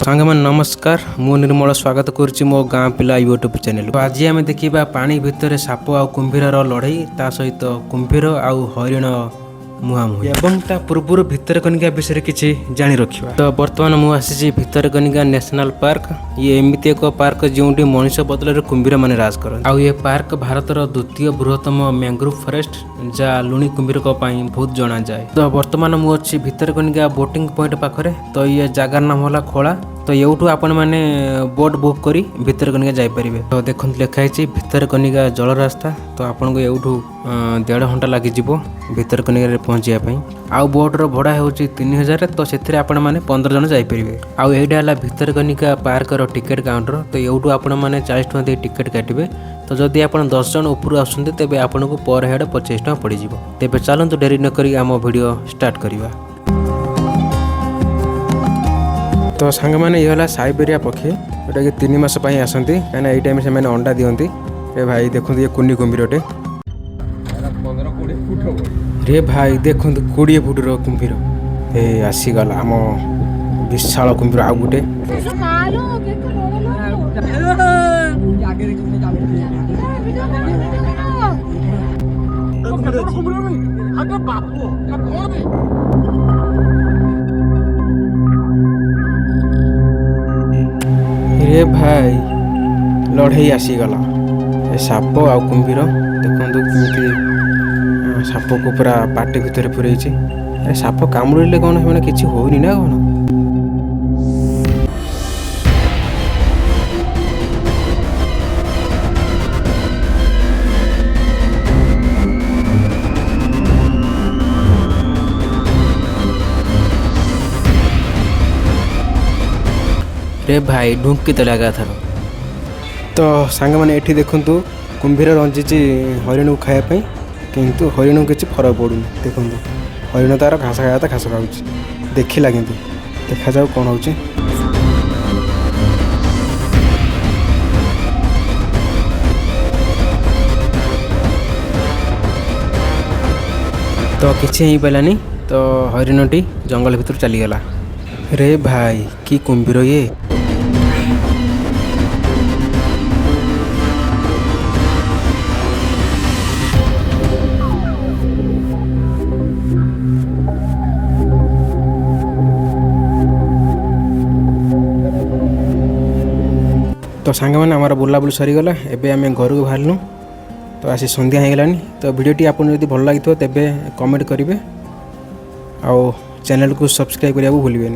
सांग मैंने नमस्कार मु निर्मल स्वागत करुच्ची मो गाँ पिला यूट्यूब चैनल। आज आम देखा पानी भितर साप आ कुंभीर लड़ई ता सहित कुंभीर आउ हरिण मुहांमुही एवं ता पूर्व भितरकनिका विषय किसी जानी रखा। तो बर्तमान मुझे भितरकनिका नेशनल पार्क ये एमती एक पार्क जो मनीष बदल कुंभीर मैंने राज कर आउ ये पार्क भारतर द्वितीय बृहत्तम मैंग्रोव फॉरेस्ट जहाँ लुणी कुंभीर बहुत जना जाए। तो बर्तमान मुझे भितरकनिका बोटिंग पॉइंट पाखरे। तो ये जगार नाम है खोला। तो यूँ आपण मैंने बोट बुक करी भितरकनिका जापर। तो देखो लिखाई भितरकनिका जल रास्ता। तो आपन को यूँ 1.5 घंटा लगी भितरकनिका पहुँचापी। आउ बोट्र भड़ा हो 3000। तो से 15 जन जापर। आउ यहाँ भितरकनिका पार्कर टिकेट काउंटर। तो यूँ आपण मैंने 40 टଙ୍କା दे टिकेट काटे। तो जदि आप 10 जन ऊपर आसते तेज आपन को पर हेड 25 टଙ୍କା पड़ जाए। तेज चलते डेरी नक आम वीडियो स्टार्ट करवा। तो सांग मैंने ये साइबेरिया पक्षी जोटा कि 3 मास आसती कहीं ये टाइम से अंडा दिखती। रे भाई देखो ये कुनी कुंभीरटे रे भाई देखो 20 फुट कुंभीर ए आसीगला आम विशाल कुंभीर आउ गोटे रे भाई लड़ई आसीगला साप आ कुंभीर देखो केमी साप को पूरा पाटी भितर पूरे साप कामुड़े कौन मैंने किसी होनी ना कौन। रे भाई ढुंकी तो लगा था। तो सांग मैंने ये देखु कुंभीर रंजी हरिण को खायापी किंतु हरिण को किसी फरक पड़ूनी। देखो हरिण तार घास खाया घास खाऊ देखला कि देखा जाऊ कौन हो। तो किसी ही पारानी। तो हरिणटी जंगल भीतर चलीगला। रे भाई की कुंभीर ये। तो सांग मैंने आम बुलाबुली सरीगला। एबे आम घर को बाहरलु। तो आसी संध्या हो गलानी। तो वीडियोटी आपको जब भल लगी तेब कमेंट करेंगे। आउ चैनल को सब्सक्राइब करने को भूलिए।